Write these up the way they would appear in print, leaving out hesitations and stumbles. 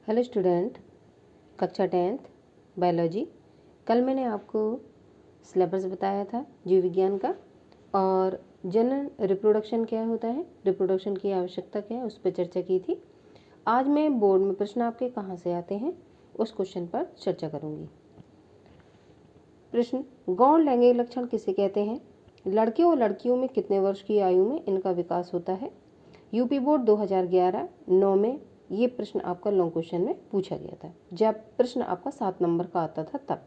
Hello student, कक्षा 10th biology. कल मैंने आपको सिलेबस बताया था जीव विज्ञान का और जनन रिप्रोडक्शन क्या होता है, रिप्रोडक्शन की आवश्यकता क्या है, उस पर चर्चा की थी। आज मैं बोर्ड में प्रश्न आपके कहाँ से आते हैं उस क्वेश्चन पर चर्चा करूँगी। प्रश्न, गौण लैंगिक लक्षण किसे कहते हैं? लड़के और लड़कियों में कितने वर्ष की आयु में इनका विकास होता है? यूपी बोर्ड 2011-9 में ये प्रश्न आपका लॉन्ग क्वेश्चन में पूछा गया था, जब प्रश्न आपका 7 नंबर का आता था तब।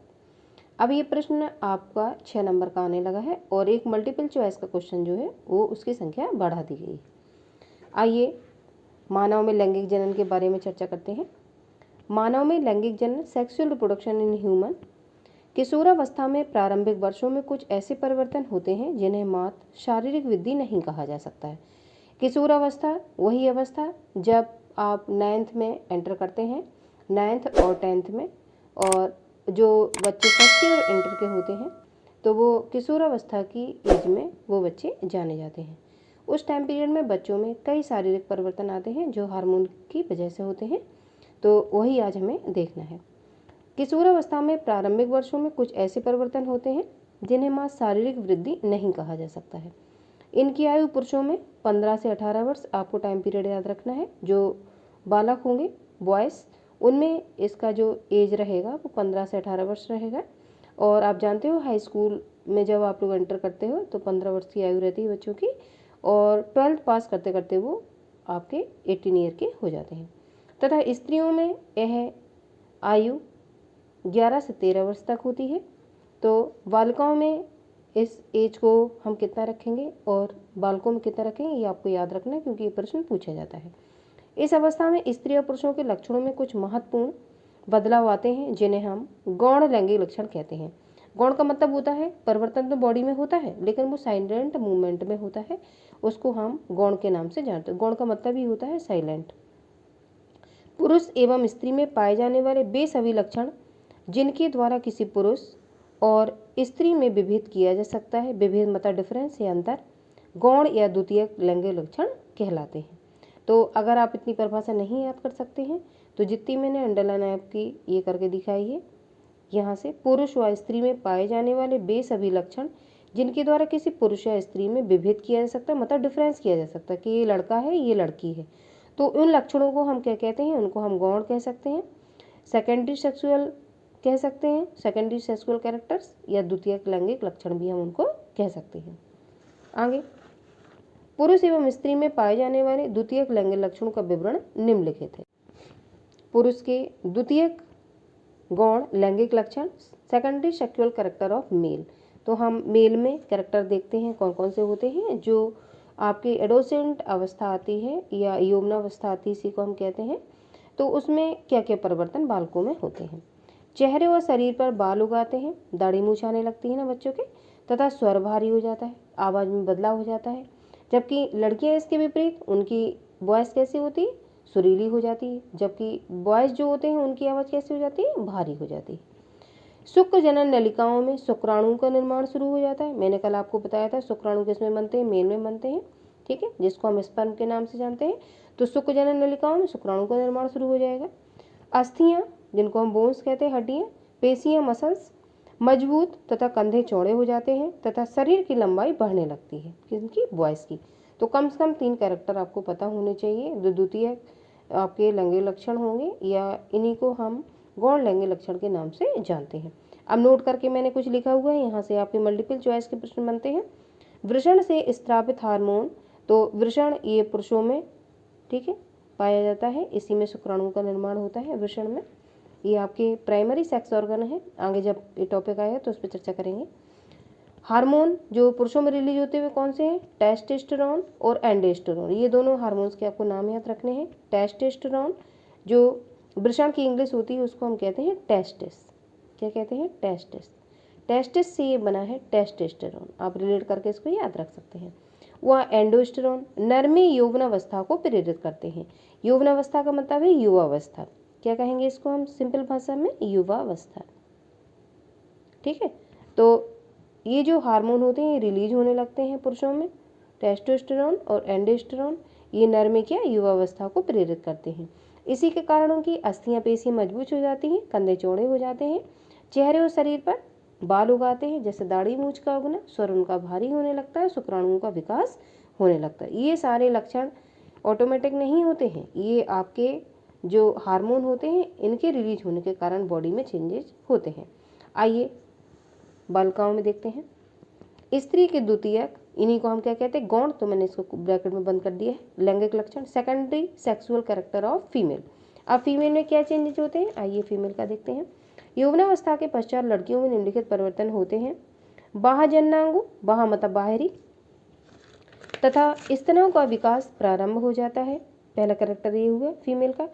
अब ये प्रश्न आपका 6 नंबर का आने लगा है और एक मल्टीपल चॉइस का क्वेश्चन जो है वो उसकी संख्या बढ़ा दी गई। आइए मानव में लैंगिक जनन के बारे में चर्चा करते हैं। मानव में लैंगिक जनन, सेक्सुअल रिप्रोडक्शन इन ह्यूमन। किशोरावस्था में प्रारंभिक वर्षों में कुछ ऐसे परिवर्तन होते हैं जिन्हें मात्र शारीरिक वृद्धि नहीं कहा जा सकता है। किशोरावस्था वही अवस्था जब आप 9th में एंटर करते हैं, 9th और 10th में, और जो बच्चे फर्स्ट ईयर और इंटर के होते हैं तो वो किशोरावस्था की एज में वो बच्चे जाने जाते हैं। उस टाइम पीरियड में बच्चों में कई शारीरिक परिवर्तन आते हैं जो हार्मोन की वजह से होते हैं, तो वही आज हमें देखना है। किशोरावस्था में प्रारंभिक वर्षों में कुछ ऐसे परिवर्तन होते हैं जिन्हें मात्र शारीरिक वृद्धि नहीं कहा जा सकता है। इनकी आयु पुरुषों में 15 से 18 वर्ष, आपको टाइम पीरियड याद रखना है। जो बालक होंगे बॉयज़, उनमें इसका जो एज रहेगा वो 15 से 18 वर्ष रहेगा। और आप जानते हो हाई स्कूल में जब आप लोग एंटर करते हो तो 15 वर्ष की आयु रहती है बच्चों की, और 12th पास करते करते वो आपके 18 ईयर के हो जाते हैं। तथा स्त्रियों में यह आयु 11 से 13 वर्ष तक होती है। तो बालिकाओं में इस एज को हम कितना रखेंगे और बालकों में कितना रखेंगे ये आपको याद रखना है, क्योंकि ये प्रश्न पूछा जाता है। इस अवस्था में स्त्री और पुरुषों के लक्षणों में कुछ महत्वपूर्ण बदलाव आते हैं जिन्हें हम गौण लैंगिक लक्षण कहते हैं। गौण का मतलब होता है परिवर्तन तो बॉडी में होता है लेकिन वो साइलेंट मूवमेंट में होता है, उसको हम गौण के नाम से जानते हैं। गौण का मतलब ही होता है साइलेंट। पुरुष एवं स्त्री में पाए जाने वाले वे सभी लक्षण जिनके द्वारा किसी पुरुष और स्त्री में विभेद किया जा सकता है, विभेद मतलब डिफरेंस या अंतर, गौण या द्वितीयक लैंगिक लक्षण कहलाते हैं। तो अगर आप इतनी परिभाषा नहीं याद कर सकते हैं तो जितनी मैंने अंडरलाइन आपकी ये करके दिखाई है, यहाँ से पुरुष व स्त्री में पाए जाने वाले वे सभी लक्षण जिनके द्वारा किसी पुरुष या स्त्री में विभेद किया जा सकता है, मतलब डिफरेंस किया जा सकता है कि ये लड़का है ये लड़की है, तो उन लक्षणों को हम क्या कहते हैं? उनको हम गौण कह सकते हैं, सेकेंडरी सेक्सुअल कह सकते हैं, सेकेंडरी सेक्सुअल कैरेक्टर्स, या द्वितीयक लैंगिक लक्षण भी हम उनको कह सकते हैं। आगे, पुरुष एवं स्त्री में पाए जाने वाले द्वितीयक लैंगिक लक्षणों का विवरण निम्नलिखित है। पुरुष के द्वितीयक गौण लैंगिक लक्षण, secondary sexual character of male. तो हम मेल में कैरेक्टर देखते हैं कौन कौन से होते हैं। जो आपकी एडोसेंट अवस्था आती है या यौवनावस्था आती है, इसी को हम कहते हैं, तो उसमें क्या क्या परिवर्तन बालकों में होते हैं। चेहरे और शरीर पर बाल उगाते हैं, दाढ़ी मूछ आने लगती है ना बच्चों के, तथा स्वर भारी हो जाता है, आवाज़ में बदलाव हो जाता है। जबकि लड़कियां इसके विपरीत, उनकी वॉइस कैसी होती है? सुरीली हो जाती है, जबकि बॉयज़ जो होते हैं उनकी आवाज़ कैसी हो जाती है? भारी हो जाती है। शुक्र जनन नलिकाओं में शुक्राणु का निर्माण शुरू हो जाता है। मैंने कल आपको बताया था शुक्राणु किसमें बनते हैं? मेल में बनते हैं, ठीक है, जिसको हम स्पर्म के नाम से जानते हैं। तो शुक्र जनन नलिकाओं में शुक्राणु का निर्माण शुरू हो जाएगा। अस्थियां, जिनको हम बोन्स कहते हैं, हड्डियां, पेशियां, मसल्स मजबूत तथा कंधे चौड़े हो जाते हैं तथा शरीर की लंबाई बढ़ने लगती है, किनकी? बॉयज़ की। तो कम से कम 3 कैरेक्टर आपको पता होने चाहिए जो द्वितीय आपके लैंगिक लक्षण होंगे, या इन्हीं को हम गौण लैंगिक लक्षण के नाम से जानते हैं। अब नोट करके मैंने कुछ लिखा हुआ है, यहाँ से आपके मल्टीपल चॉइस के प्रश्न बनते हैं। वृषण से स्त्रावित हार्मोन, तो वृषण ये पुरुषों में, ठीक है, पाया जाता है, इसी में शुक्राणु का निर्माण होता है वृषण में। ये आपके प्राइमरी सेक्स ऑर्गन है, आगे जब ये टॉपिक आएगा तो उस पर चर्चा करेंगे। हार्मोन जो पुरुषों में रिलीज होते हुए कौन से हैं? टेस्टोस्टेरोन और एंडोस्टेरोन, ये दोनों हार्मोन्स के आपको नाम याद रखने हैं। टेस्टोस्टेरोन जो वृषण की इंग्लिश होती है उसको हम कहते हैं टेस्टिस। क्या कहते हैं? टेस्टिस। टेस्टिस से ये बना है टेस्टोस्टेरोन, आप रिलेट करके इसको याद रख सकते हैं। वह एंडोस्टेरोन नरमी यौवनावस्था को प्रेरित करते हैं। यौवनावस्था का मतलब है युवावस्था, क्या कहेंगे इसको हम सिंपल भाषा में? युवावस्था, ठीक है। तो ये जो हार्मोन होते हैं ये रिलीज होने लगते हैं पुरुषों में, टेस्टोस्टेरोन और एंडोस्टेरोन। ये नर में क्या युवावस्था को प्रेरित करते हैं। इसी के कारण उनकी अस्थियां पेशियां मजबूत हो जाती हैं, कंधे चौड़े हो जाते हैं, चेहरे और शरीर पर बाल उगाते हैं, जैसे दाढ़ी मूंछ का उगना, स्वर उनका भारी होने लगता है, शुक्राणुओं का विकास होने लगता है। ये सारे लक्षण ऑटोमेटिक नहीं होते हैं, ये आपके जो हार्मोन होते हैं इनके रिलीज होने के कारण बॉडी में चेंजेस होते हैं। आइए बालिकाओं में देखते हैं। स्त्री के द्वितीयक, इन्हीं को हम क्या कहते हैं, गौण, तो मैंने इसको ब्रैकेट में बंद कर दिया है। लैंगिक लक्षण, secondary sexual character of female. अब फीमेल में क्या चेंजेस होते हैं, आइए फीमेल का देखते हैं। यौवनावस्था के पश्चात लड़कियों में निम्नलिखित परिवर्तन होते हैं। बाह्यजननांगों, बाह्य मतलब बाहरी, तथा स्तनों का विकास प्रारंभ हो जाता है। पहला कैरेक्टर ये हुआ फीमेल का।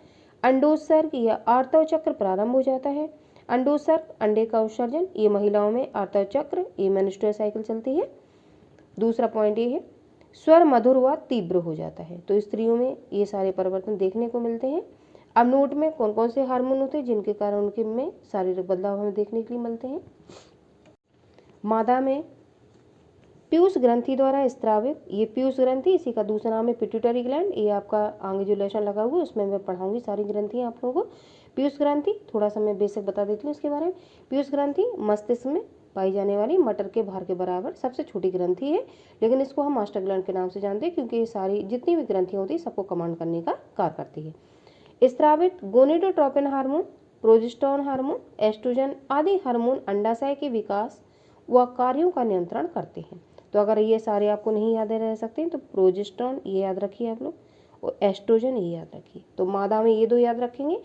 अंडोत्सर्ग या आर्तव चक्र प्रारंभ हो जाता है। अंडोत्सर्ग, अंडे का उत्सर्जन, ये महिलाओं में आर्तव चक्र, ये मेंस्ट्रुअल साइकिल चलती है। दूसरा पॉइंट ये है, स्वर मधुर व तीव्र हो जाता है। तो स्त्रियों में ये सारे परिवर्तन देखने को मिलते हैं। अब नोट में कौन कौन से हार्मोन होते हैं जिनके कारण उनके में शारीरिक बदलाव हमें देखने के लिए मिलते हैं। मादा में पीयूष ग्रंथि द्वारा स्त्रावित, ये पीयूष ग्रंथि, इसी का दूसरा नाम है पिट्यूटरी ग्लैंड। ये आपका आगे जो लेसन लगा हुआ है उसमें मैं पढ़ाऊंगी सारी ग्रंथियाँ आप लोगों को। पीयूष ग्रंथि थोड़ा सा मैं बेसिक बता देती हूँ इसके बारे में। पीयूष ग्रंथि मस्तिष्क में पाई जाने वाली मटर के भार के बराबर सबसे छोटी ग्रंथि है, लेकिन इसको हम मास्टर ग्लैंड के नाम से जानते हैं क्योंकि ये सारी जितनी भी ग्रंथियाँ होती है सबको कमांड करने का कार्य करती है। स्त्रावित gonadotropin hormone, progesterone hormone, oestrogen आदि हार्मोन अंडाशय के विकास व कार्यों का नियंत्रण करते हैं। तो अगर ये सारे आपको नहीं याद रह सकते हैं तो प्रोजेस्टेरोन ये याद रखिए आप लोग, और एस्ट्रोजन ये याद रखिए। तो मादा में ये दो याद रखेंगे,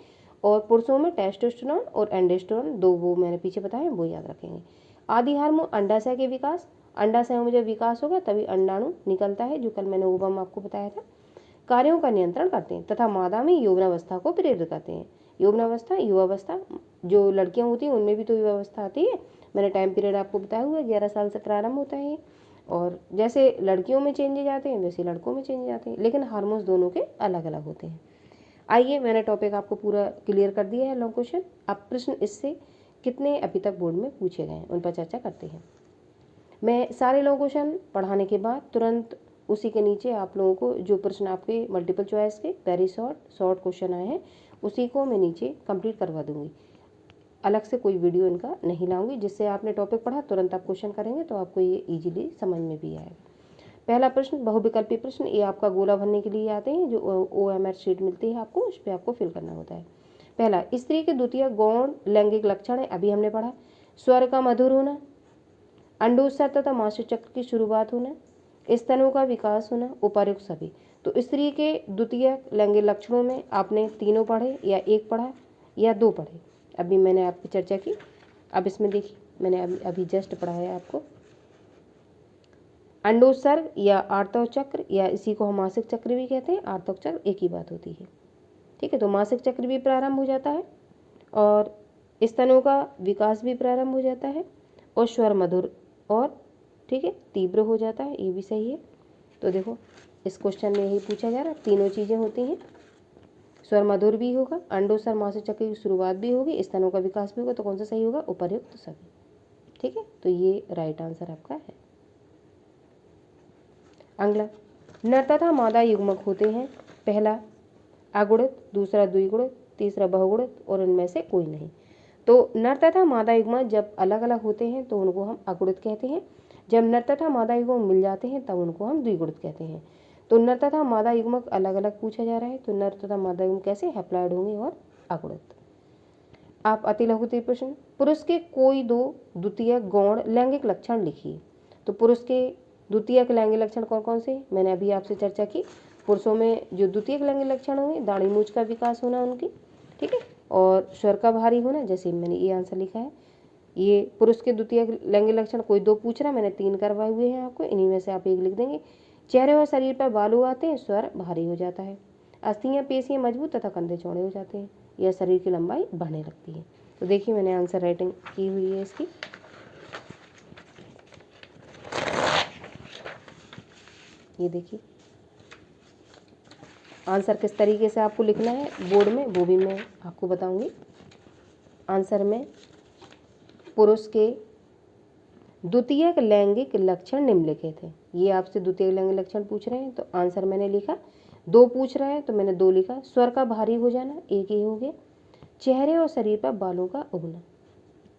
और पुरुषों में टेस्टोस्टेरोन और एंडोस्टेरोन, दो वो मैंने पीछे बताए वो याद रखेंगे। आदि हार्मोन अंडाशय के विकास, अंडाशय में जब विकास होगा तभी अंडाणु निकलता है, जो कल मैंने ओवम आपको बताया था, कार्यों का नियंत्रण करते हैं। तथा मादा में यौवनावस्था को प्रेरित करते हैं। यौवनावस्था, युवावस्था, जो लड़कियां होती हैं उनमें भी तो युवावस्था आती है। मैंने टाइम पीरियड आपको बताया हुआ है, 11 साल से प्रारंभ होता है। और जैसे लड़कियों में चेंजेज आते हैं वैसे लड़कों में चेंजेज आते हैं, लेकिन हार्मोन्स दोनों के अलग अलग होते हैं। आइए मैंने टॉपिक आपको पूरा क्लियर कर दिया है, लॉन्ग क्वेश्चन। अब प्रश्न इससे कितने अभी तक बोर्ड में पूछे गए हैं उन पर चर्चा करते हैं। मैं सारे लॉन्ग क्वेश्चन पढ़ाने के बाद तुरंत उसी के नीचे आप लोगों को जो प्रश्न आपके मल्टीपल चॉइस के वेरी शॉर्ट क्वेश्चन आए हैं उसी को मैं नीचे कंप्लीट करवा दूंगी। अलग से कोई वीडियो इनका नहीं लाऊंगी, जिससे आपने टॉपिक पढ़ा तुरंत आप क्वेश्चन करेंगे तो आपको ये इजीली समझ में भी आएगा। पहला प्रश्न बहुविकल्पी प्रश्न, ये आपका गोला भरने के लिए आते हैं, जो OMR शीट मिलती है आपको, उस पर आपको फिल करना होता है। पहला, स्त्री के द्वितीय गौण लैंगिक लक्षण है, अभी हमने पढ़ा। स्वर का मधुर होना, अंडोत्सर्ग तथा मासिक चक्र की शुरुआत होना, स्तनों का विकास होना, उपर्युक्त सभी। तो स्त्री के द्वितीय लैंगिक लक्षणों में आपने तीनों पढ़े या एक पढ़ा या दो पढ़े, अभी मैंने आपकी चर्चा की। अब इसमें देखिए मैंने अभी जस्ट पढ़ा है आपको। अंडोत्सर्ग या आर्तव चक्र, या इसी को हम मासिक चक्र भी कहते हैं, आर्तव चक्र एक ही बात होती है, ठीक है। तो मासिक चक्र भी प्रारंभ हो जाता है और स्तनों का विकास भी प्रारंभ हो जाता है और स्वर मधुर और ठीक है तीव्र हो जाता है, ये भी सही है। तो देखो इस क्वेश्चन में यही पूछा जा रहा है, तीनों चीज़ें होती हैं, स्वर मधुर भी होगा, अंडोत्सर्ग मासिक चक्र की शुरुआत भी होगी, स्तनों का विकास भी होगा, तो कौन सा सही होगा, उपर्युक्त सभी, ठीक है। तो ये राइट आंसर आपका है। अगला, नर तथा मादा युग्मक होते हैं, पहला अगुणित, दूसरा द्विगुणित, तीसरा बहुगुणित और इनमें से कोई नहीं। तो नर तथा मादा युग्मक जब अलग अलग होते हैं तो उनको हम अगुणित कहते हैं, जब नर तथा मादा युग्मक मिल जाते हैं तब उनको हम द्विगुणित कहते हैं। तो नर तथा मादा युग्मक अलग अलग पूछा जा रहा है, तो नर तथा मादा युग्मक कैसे हैप्लॉइड होंगे और अगुणित। आप अति लघु प्रश्न, पुरुष के कोई दो द्वितीय गौण लैंगिक लक्षण लिखिए। तो पुरुष के द्वितीयक लैंगिक लक्षण कौन कौन से, मैंने अभी आपसे चर्चा की। पुरुषों में जो द्वितीयक लैंगिक लक्षण होंगे, दाढ़ी मूंछ का विकास होना उनकी, ठीक है, और स्वर का भारी होना, जैसे मैंने ये आंसर लिखा है। ये पुरुष के द्वितीयक लैंगिक लक्षण कोई दो पूछ रहा है, मैंने 3 करवाए हुए हैं आपको, इन्हीं में से आप एक लिख देंगे। चेहरे और शरीर पर बाल उगाते हैं, स्वर भारी हो जाता है, अस्थियां पेशियां मजबूत तथा कंधे चौड़े हो जाते हैं, यह शरीर की लंबाई बढ़ने लगती है। तो देखिए मैंने आंसर राइटिंग की हुई है इसकी, ये देखिए आंसर किस तरीके से आपको लिखना है बोर्ड में वो भी मैं आपको बताऊंगी। आंसर में पुरुष के द्वितीयक लैंगिक लक्षण निम्नलिखित है, ये आपसे द्वितीयक लैंगिक लक्षण पूछ रहे हैं, तो आंसर मैंने लिखा 2 पूछ रहा है तो मैंने 2 लिखा। स्वर का भारी हो जाना, एक ही हो गया। चेहरे और शरीर पर बालों का उगना,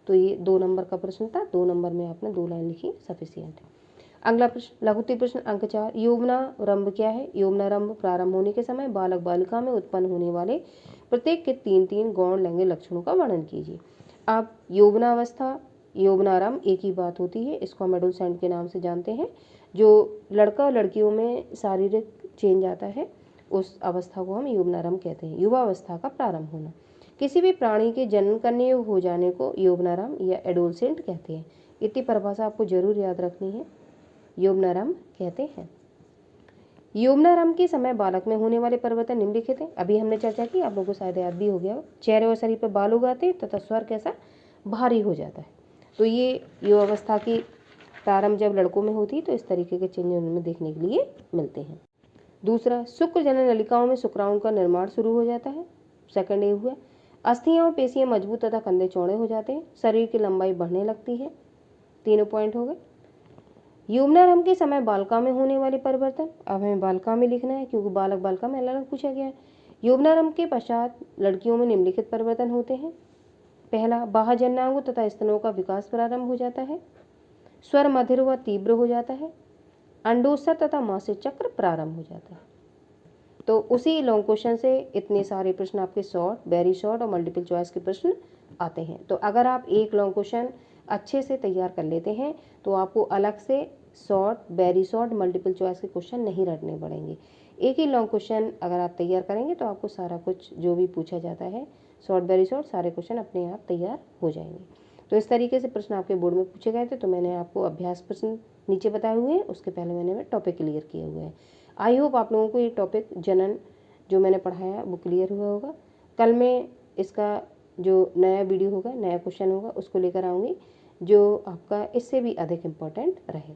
तो ये 2 नंबर का प्रश्न था। 2 नंबर में आपने 2 लाइन लिखी, सफिशियंट है। अगला प्रश्न, लघुत्तरीय प्रश्न अंक 4, यौवनारंभ क्या है? यौवनारंभ प्रारंभ होने के समय बालक बालिका में उत्पन्न होने वाले प्रत्येक के 3-3 गौण लैंगिक लक्षणों का वर्णन कीजिए। अब यौवनावस्था, यौवनारंभ एक ही बात होती है, इसको हम एडोलसेंट के नाम से जानते हैं। जो लड़का और लड़कियों में शारीरिक चेंज आता है उस अवस्था को हम यौवनारंभ कहते हैं। युवावस्था का प्रारंभ होना। किसी भी प्राणी के जन्म करने योग्य हो जाने को यौवनारंभ या एडोलसेंट कहते हैं। इतनी परिभाषा आपको जरूर याद रखनी है, यौवनारंभ कहते हैं। यौवनारंभ के समय बालक में होने वाले परिवर्तन निम्नलिखित हैं। अभी हमने चर्चा की, आप लोगों को शायद याद भी हो गया हो। चेहरे और शरीर पर बाल उगाते हैं तथा स्वर कैसा, भारी हो जाता है। तो ये युवावस्था की प्रारंभ जब लड़कों में होती है तो इस तरीके के चेंज उनमें देखने के लिए मिलते हैं। दूसरा, शुक्र जनन नलिकाओं में शुक्राणु का निर्माण शुरू हो जाता है। सेकंड ये हुआ। अस्थियां और पेशियां मजबूत तथा कंधे चौड़े हो जाते हैं। शरीर की लंबाई बढ़ने लगती है। तीनों पॉइंट हो गए। यौवनारंभ के समय बालिका में होने वाले परिवर्तन, अब हमें बालिका में लिखना है क्योंकि बालक बालिका में अलग अलग पूछा गया है। यौवनारंभ के पश्चात लड़कियों में निम्नलिखित परिवर्तन होते हैं। पहला, बाह्य जननांगों तथा स्तनों का विकास प्रारंभ हो जाता है। स्वर मधुर व तीव्र हो जाता है। अंडोत्सर्ग तथा मासिक चक्र प्रारंभ हो जाता है। तो उसी लॉन्ग क्वेश्चन से इतने सारे प्रश्न आपके शॉर्ट, वेरी शॉर्ट और मल्टीपल चॉइस के प्रश्न आते हैं। तो अगर आप एक लॉन्ग क्वेश्चन अच्छे से तैयार कर लेते हैं तो आपको अलग से short, very short, multiple choice के क्वेश्चन नहीं रटने पड़ेंगे। एक ही लॉन्ग क्वेश्चन अगर आप तैयार करेंगे तो आपको सारा कुछ जो भी पूछा जाता है, शॉर्ट, वेरी शॉर्ट, सारे क्वेश्चन अपने आप तैयार हो जाएंगे। तो इस तरीके से प्रश्न आपके बोर्ड में पूछे गए थे। तो मैंने आपको अभ्यास प्रश्न नीचे बताए हुए हैं, उसके पहले मैंने टॉपिक क्लियर किए हुए हैं। आई होप आप लोगों को ये टॉपिक जनन जो मैंने पढ़ाया वो क्लियर हुआ होगा। कल मैं इसका जो नया वीडियो होगा, नया क्वेश्चन होगा, उसको लेकर आऊँगी जो आपका इससे भी अधिक इम्पोर्टेंट रहेगा।